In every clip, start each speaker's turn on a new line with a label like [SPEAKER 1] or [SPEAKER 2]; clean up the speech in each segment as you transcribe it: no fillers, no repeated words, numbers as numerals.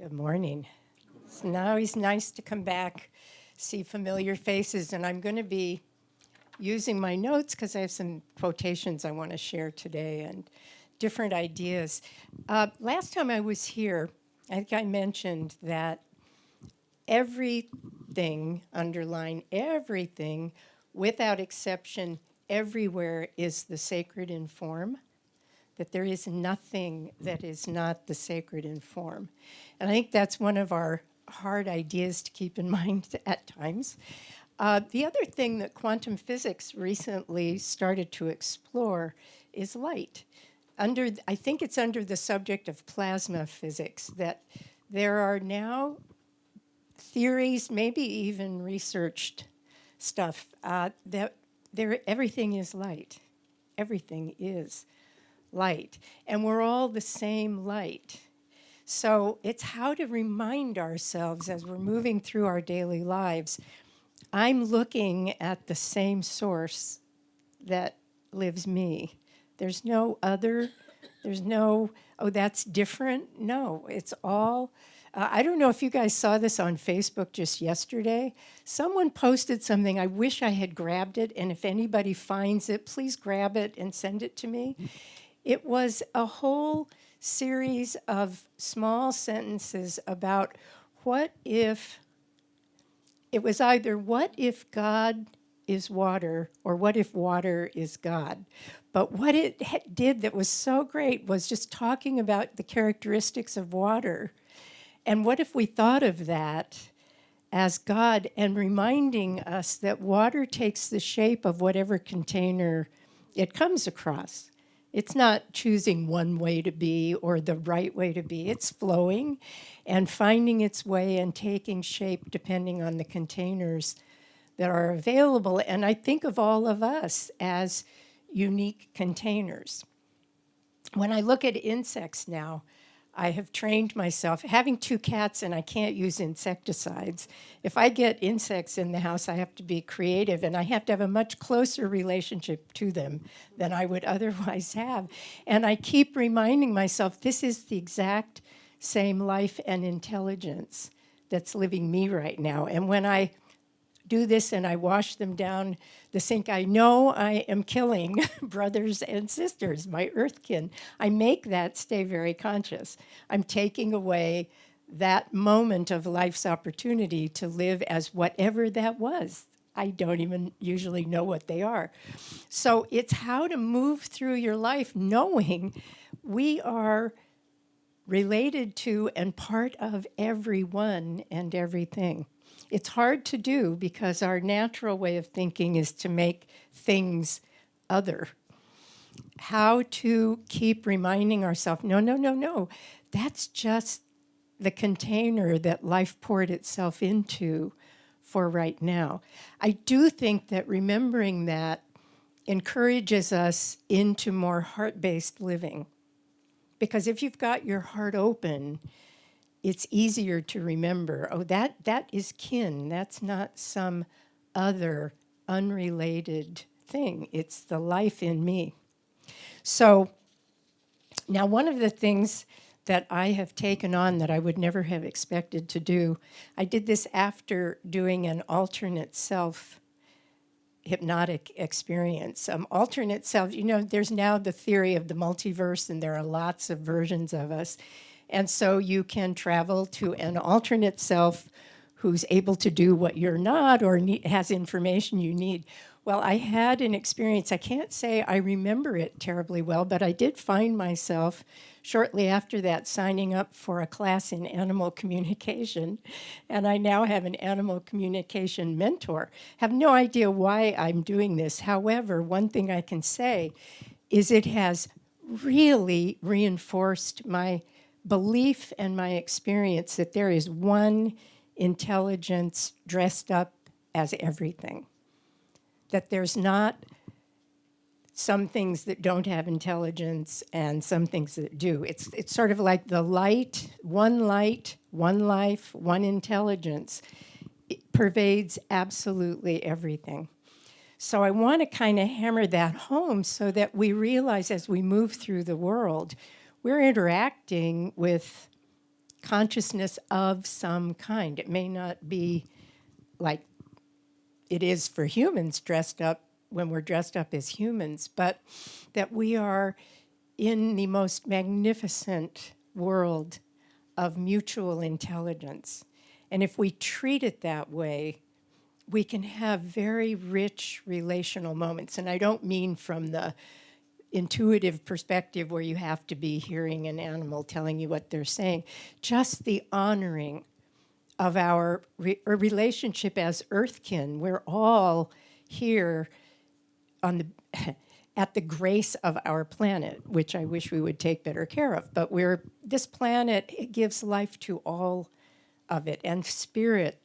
[SPEAKER 1] Good morning. It's always nice to come back, see familiar faces, and I'm going to be using my notes because I have some quotations I want to share today and different ideas. Last time I was here, I think I mentioned that everything, underline everything, without exception, everywhere is the sacred in form, that there is nothing that is not the sacred in form. And I think that's one of our hard ideas to keep in mind at times. The other thing that quantum physics recently started to explore is light. I think it's under the subject of plasma physics that there are now theories, maybe even researched stuff, that everything is light. Everything is light. And we're all the same light. So it's how to remind ourselves as we're moving through our daily lives, I'm looking at the same source that lives me. There's no other, there's no, oh, that's different. No, it's all, I don't know if you guys saw this on Facebook just yesterday. Someone posted something. I wish I had grabbed it. And if anybody finds it, please grab it and send it to me. It was a whole series of small sentences about what if, it was either what if God is water or what if water is God. But what it did that was so great was just talking about the characteristics of water. And what if we thought of that as God and reminding us that water takes the shape of whatever container it comes across. It's not choosing one way to be or the right way to be. It's flowing and finding its way and taking shape depending on the containers that are available. And I think of all of us as unique containers. When I look at insects now, I have trained myself, having 2 cats and I can't use insecticides. If I get insects in the house, I have to be creative and I have to have a much closer relationship to them than I would otherwise have. And I keep reminding myself, this is the exact same life and intelligence that's living me right now. And when I do this and I wash them down the sink, I know I am killing brothers and sisters, my earthkin. I make that stay very conscious. I'm taking away that moment of life's opportunity to live as whatever that was. I don't even usually know what they are. So it's how to move through your life knowing we are related to and part of everyone and everything. It's hard to do because our natural way of thinking is to make things other. How to keep reminding ourselves, no, that's just the container that life poured itself into for right now. I do think that remembering that encourages us into more heart-based living. Because if you've got your heart open, it's easier to remember, oh, that is kin. That's not some other unrelated thing. It's the life in me. So now one of the things that I have taken on that I would never have expected to do, I did this after doing an alternate self hypnotic experience. Alternate self, there's now the theory of the multiverse and there are lots of versions of us. And so you can travel to an alternate self who's able to do what you're not or has information you need. Well, I had an experience. I can't say I remember it terribly well, but I did find myself shortly after that signing up for a class in animal communication. And I now have an animal communication mentor. Have no idea why I'm doing this. However, one thing I can say is it has really reinforced my belief and my experience that there is one intelligence dressed up as everything. That there's not some things that don't have intelligence and some things that do. It's sort of like the light, one life, one intelligence. It pervades absolutely everything. So I want to kind of hammer that home so that we realize as we move through the world, we're interacting with consciousness of some kind. It may not be like it is for humans dressed up when we're dressed up as humans, but that we are in the most magnificent world of mutual intelligence. And if we treat it that way, we can have very rich relational moments. And I don't mean from the intuitive perspective where you have to be hearing an animal telling you what they're saying, just the honoring of our relationship as earthkin. We're all here on the at the grace of our planet, which I wish we would take better care of. But this planet, it gives life to all of it, and spirit,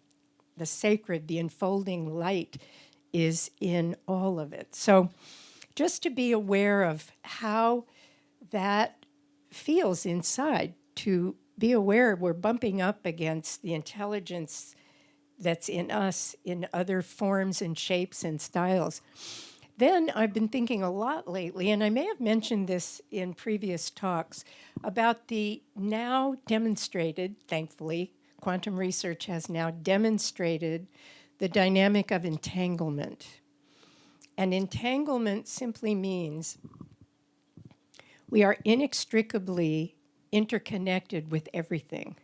[SPEAKER 1] the sacred, the enfolding light is in all of it. So just to be aware of how that feels inside, to be aware we're bumping up against the intelligence that's in us in other forms and shapes and styles. Then I've been thinking a lot lately, and I may have mentioned this in previous talks, about the now demonstrated, thankfully, quantum research has now demonstrated the dynamic of entanglement. And entanglement simply means we are inextricably interconnected with everything,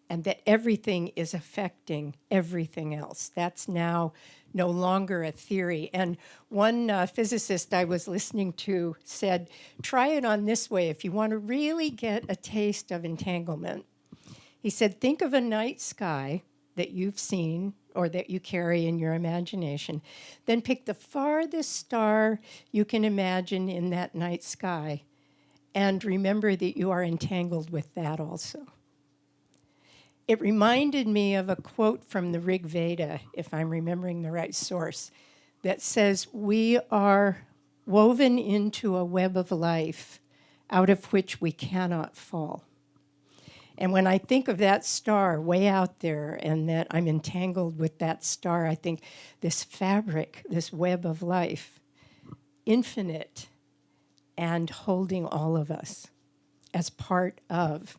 [SPEAKER 1] and that everything is affecting everything else. That's now no longer a theory. And one physicist I was listening to said, try it on this way if you want to really get a taste of entanglement. He said, think of a night sky that you've seen or that you carry in your imagination. Then pick the farthest star you can imagine in that night sky, and remember that you are entangled with that also. It reminded me of a quote from the Rig Veda, if I'm remembering the right source, that says, we are woven into a web of life out of which we cannot fall. And when I think of that star way out there and that I'm entangled with that star, I think this fabric, this web of life, infinite and holding all of us as part of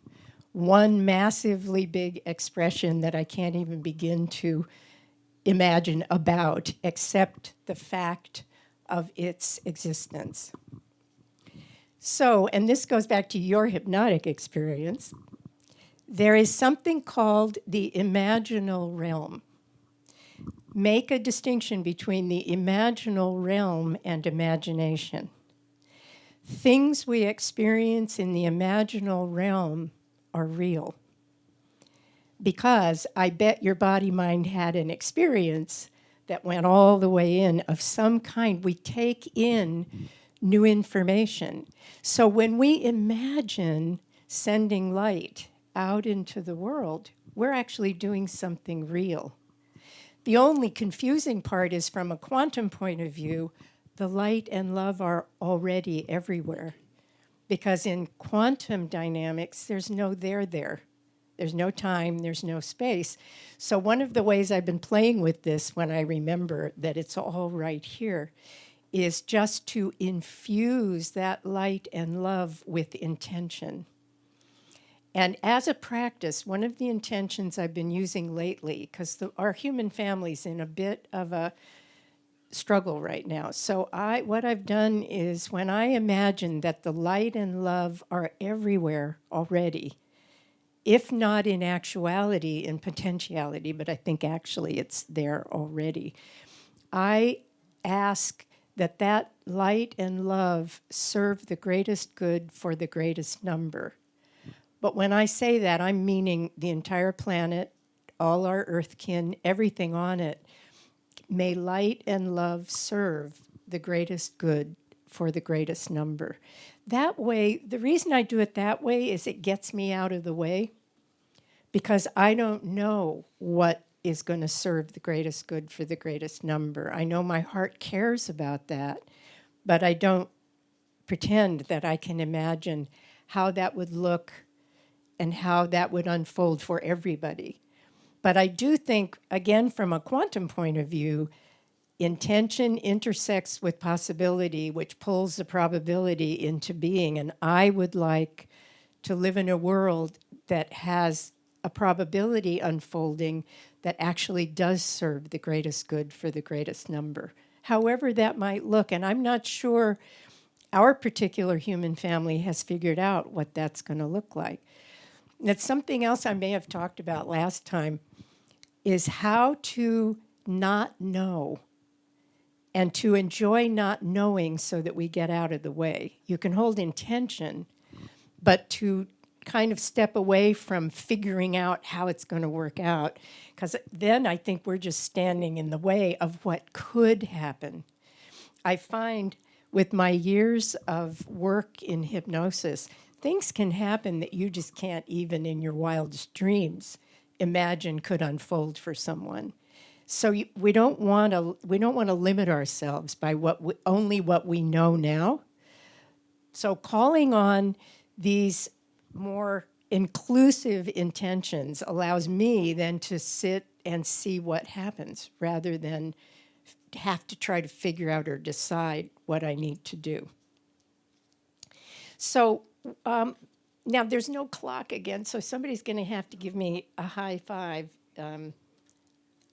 [SPEAKER 1] one massively big expression that I can't even begin to imagine about, except the fact of its existence. So, and this goes back to your hypnotic experience, there is something called the imaginal realm. Make a distinction between the imaginal realm and imagination. Things we experience in the imaginal realm are real. Because I bet your body mind had an experience that went all the way in of some kind. We take in new information. So when we imagine sending light out into the world, we're actually doing something real. The only confusing part is from a quantum point of view, the light and love are already everywhere. Because in quantum dynamics, there's no there. There's no time, there's no space. So one of the ways I've been playing with this when I remember that it's all right here is just to infuse that light and love with intention. And as a practice, one of the intentions I've been using lately, because our human family's in a bit of a struggle right now. So what I've done is when I imagine that the light and love are everywhere already, if not in actuality, in potentiality, but I think actually it's there already, I ask that that light and love serve the greatest good for the greatest number. But when I say that, I'm meaning the entire planet, all our earthkin, everything on it. May light and love serve the greatest good for the greatest number. That way, the reason I do it that way is it gets me out of the way, because I don't know what is going to serve the greatest good for the greatest number. I know my heart cares about that, but I don't pretend that I can imagine how that would look and how that would unfold for everybody. But I do think, again, from a quantum point of view, intention intersects with possibility, which pulls the probability into being. And I would like to live in a world that has a probability unfolding that actually does serve the greatest good for the greatest number, however that might look. And I'm not sure our particular human family has figured out what that's going to look like. That's something else I may have talked about last time, is how to not know and to enjoy not knowing so that we get out of the way. You can hold intention, but to kind of step away from figuring out how it's going to work out, because then I think we're just standing in the way of what could happen. I find with my years of work in hypnosis, things can happen that you just can't even in your wildest dreams imagine could unfold for someone. So we don't want to limit ourselves by only what we know now. So calling on these more inclusive intentions allows me then to sit and see what happens rather than have to try to figure out or decide what I need to do. So now there's no clock again, so somebody's going to have to give me a high five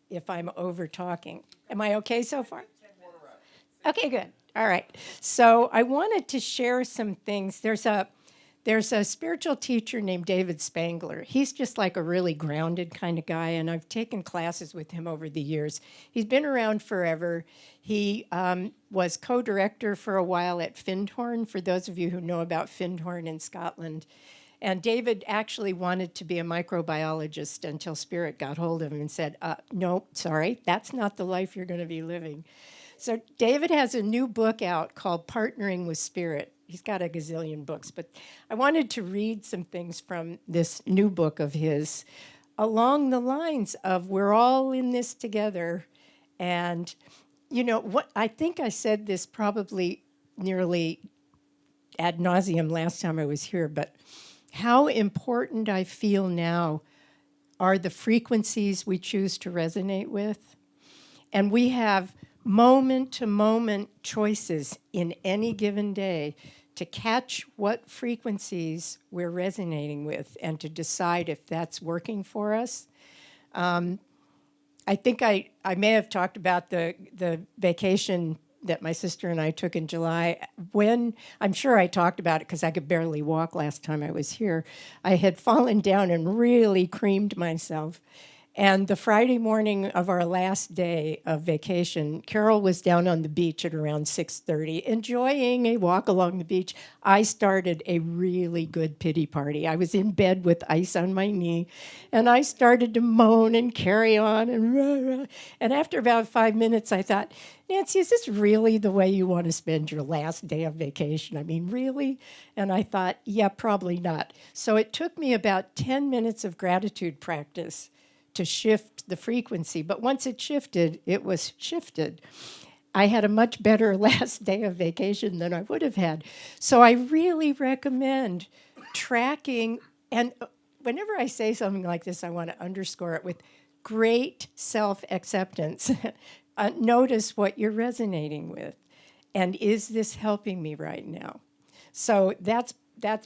[SPEAKER 1] if I'm over talking. Am I okay so far? Okay, good. All right. So I wanted to share some things. There's a spiritual teacher named David Spangler. He's just like a really grounded kind of guy, and I've taken classes with him over the years. He's been around forever. He was co-director for a while at Findhorn, for those of you who know about Findhorn in Scotland. And David actually wanted to be a microbiologist until Spirit got hold of him and said, no, sorry, that's not the life you're going to be living. So David has a new book out called Partnering with Spirit. He's got a gazillion books, but I wanted to read some things from this new book of his along the lines of we're all in this together. And, you know, what I think I said this probably nearly ad nauseum last time I was here, but how important I feel now are the frequencies we choose to resonate with. And we have moment-to-moment choices in any given day to catch what frequencies we're resonating with and to decide if that's working for us. I think I may have talked about the vacation that my sister and I took in July. When, I'm sure I talked about it because I could barely walk last time I was here. I had fallen down and really creamed myself. And the Friday morning of our last day of vacation, Carol was down on the beach at around 6:30, enjoying a walk along the beach. I started a really good pity party. I was in bed with ice on my knee, and I started to moan and carry on. And after about 5 minutes, I thought, Nancy, is this really the way you want to spend your last day of vacation? I mean, really? And I thought, yeah, probably not. So it took me about 10 minutes of gratitude practice to shift the frequency. But once it shifted, it was shifted. I had a much better last day of vacation than I would have had. So I really recommend tracking. And whenever I say something like this, I want to underscore it with great self-acceptance. Notice what you're resonating with. And is this helping me right now? So that's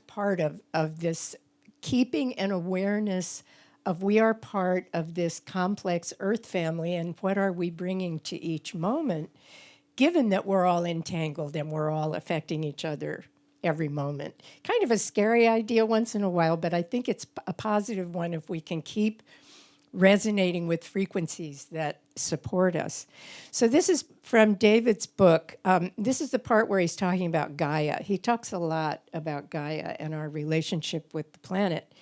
[SPEAKER 1] part of this keeping an awareness of we are part of this complex earth family, and what are we bringing to each moment, given that we're all entangled and we're all affecting each other every moment. Kind of a scary idea once in a while, but I think it's a positive one if we can keep resonating with frequencies that support us. So this is from David's book. This is the part where he's talking about Gaia. He talks a lot about Gaia and our relationship with the planet.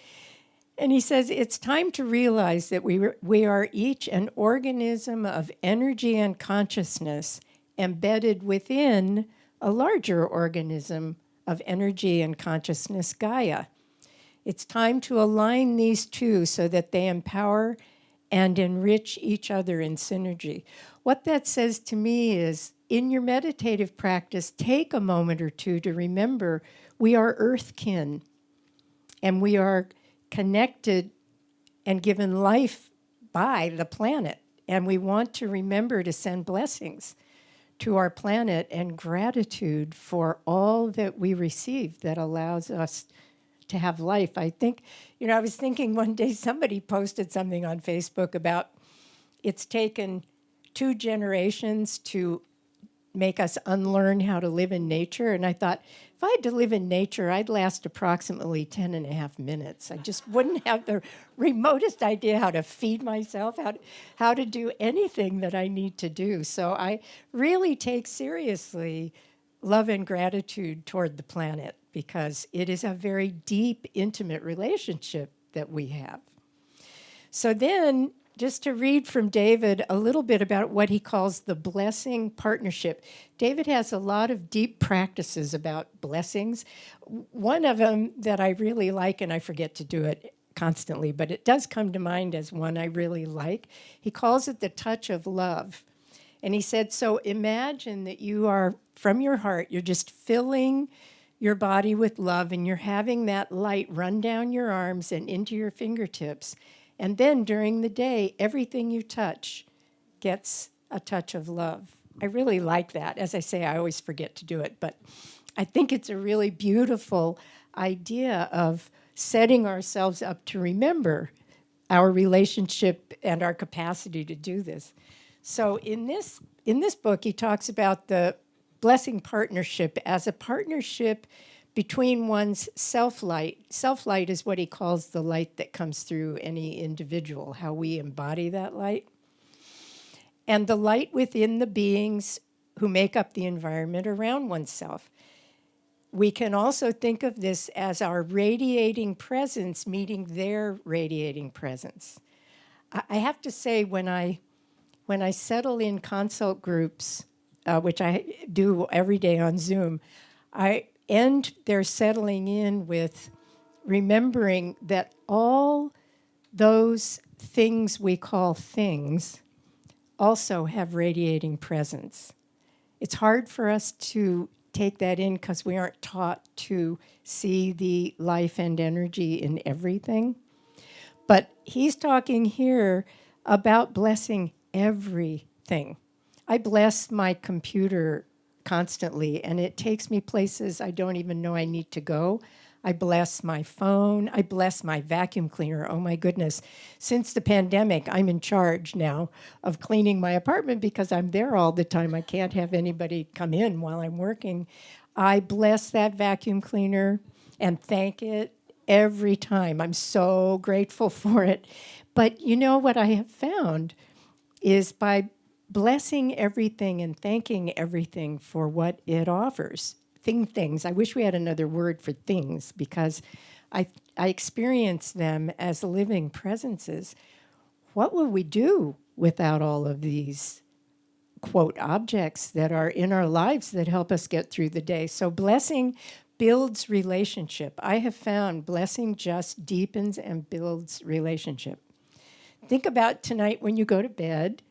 [SPEAKER 1] And he says, it's time to realize that we are each an organism of energy and consciousness embedded within a larger organism of energy and consciousness, Gaia. It's time to align these two so that they empower and enrich each other in synergy. What that says to me is, in your meditative practice, take a moment or two to remember we are earthkin, and we are connected and given life by the planet. And we want to remember to send blessings to our planet and gratitude for all that we receive that allows us to have life. I think, I was thinking one day somebody posted something on Facebook about it's taken 2 generations to make us unlearn how to live in nature. And I thought, if I had to live in nature, I'd last approximately 10 and a half minutes. I just wouldn't have the remotest idea how to feed myself, how to do anything that I need to do. So I really take seriously love and gratitude toward the planet, because it is a very deep, intimate relationship that we have. So then, just to read from David a little bit about what he calls the blessing partnership. David has a lot of deep practices about blessings. One of them that I really like, and I forget to do it constantly, but it does come to mind as one I really like. He calls it the touch of love. And he said, so imagine that you are, from your heart, you're just filling your body with love, and you're having that light run down your arms and into your fingertips. And then during the day, everything you touch gets a touch of love. I really like that. As I say, I always forget to do it, but I think it's a really beautiful idea of setting ourselves up to remember our relationship and our capacity to do this. So in this book, he talks about the blessing partnership as a partnership between one's self-light. Self-light is what he calls the light that comes through any individual, how we embody that light, and the light within the beings who make up the environment around oneself. We can also think of this as our radiating presence meeting their radiating presence. I have to say, when I settle in consult groups, which I do every day on Zoom, I end their settling in with remembering that all those things we call things also have radiating presence. It's hard for us to take that in because we aren't taught to see the life and energy in everything. But he's talking here about blessing everything. I bless my computer constantly, and it takes me places I don't even know I need to go. I bless my phone. I bless my vacuum cleaner. Oh my goodness. Since the pandemic, I'm in charge now of cleaning my apartment because I'm there all the time. I can't have anybody come in while I'm working. I bless that vacuum cleaner and thank it every time. I'm so grateful for it. But you know what I have found is by blessing everything and thanking everything for what it offers. Things. I wish we had another word for things, because I experience them as living presences. What would we do without all of these, quote, objects that are in our lives that help us get through the day? So blessing builds relationship. I have found blessing just deepens and builds relationship. Think about tonight when you go to bed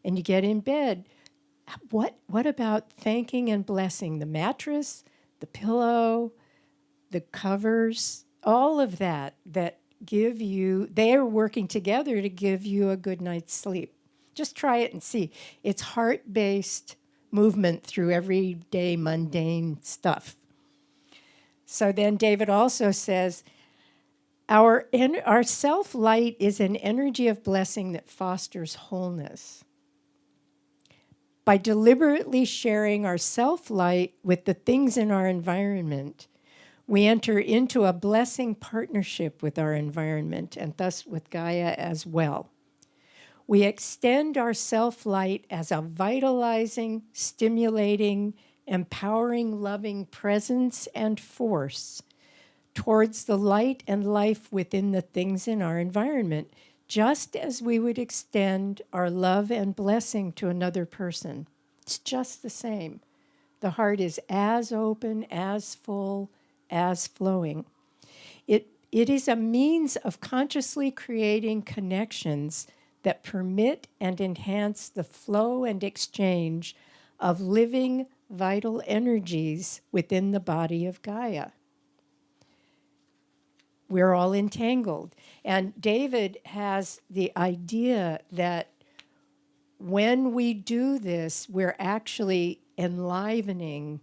[SPEAKER 1] and you get in bed. What about thanking and blessing the mattress, the pillow, the covers, all of that give you, they are working together to give you a good night's sleep. Just try it and see. It's heart-based movement through everyday mundane stuff. So then David also says, our self-light is an energy of blessing that fosters wholeness. By deliberately sharing our self-light with the things in our environment, we enter into a blessing partnership with our environment and thus with Gaia as well. We extend our self-light as a vitalizing, stimulating, empowering, loving presence and force towards the light and life within the things in our environment, just as we would extend our love and blessing to another person. It's just the same. The heart is as open, as full, as flowing. It is a means of consciously creating connections that permit and enhance the flow and exchange of living, vital energies within the body of Gaia. We're all entangled. And David has the idea that when we do this, we're actually enlivening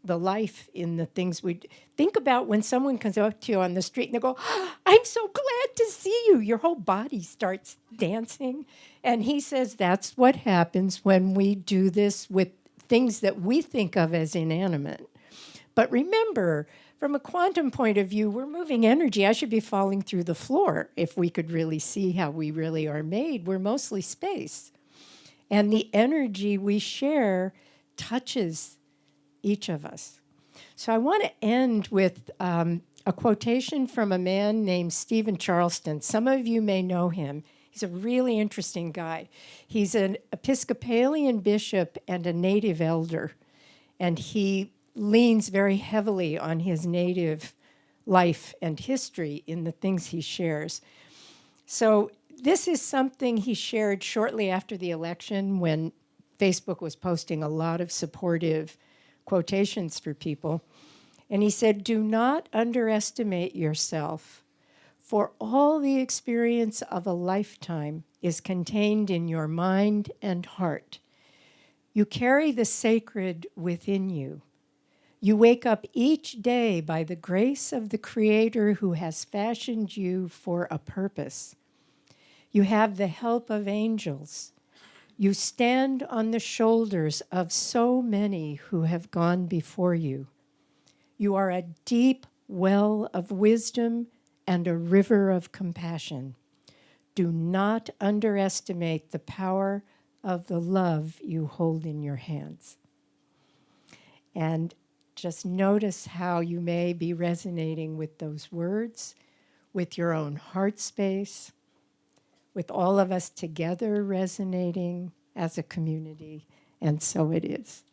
[SPEAKER 1] the life in the things we think about. When someone comes up to you on the street and they go, I'm so glad to see you, your whole body starts dancing. And he says that's what happens when we do this with things that we think of as inanimate. But remember, from a quantum point of view, we're moving energy. I should be falling through the floor if we could really see how we really are made. We're mostly space. And the energy we share touches each of us. So I want to end with a quotation from a man named Stephen Charleston. Some of you may know him. He's a really interesting guy. He's an Episcopalian bishop and a native elder, and he leans very heavily on his native life and history in the things he shares. So this is something he shared shortly after the election when Facebook was posting a lot of supportive quotations for people. And he said, do not underestimate yourself, for all the experience of a lifetime is contained in your mind and heart. You carry the sacred within you. You wake up each day by the grace of the Creator who has fashioned you for a purpose. You have the help of angels. You stand on the shoulders of so many who have gone before you. You are a deep well of wisdom and a river of compassion. Do not underestimate the power of the love you hold in your hands. And just notice how you may be resonating with those words, with your own heart space, with all of us together resonating as a community, and so it is.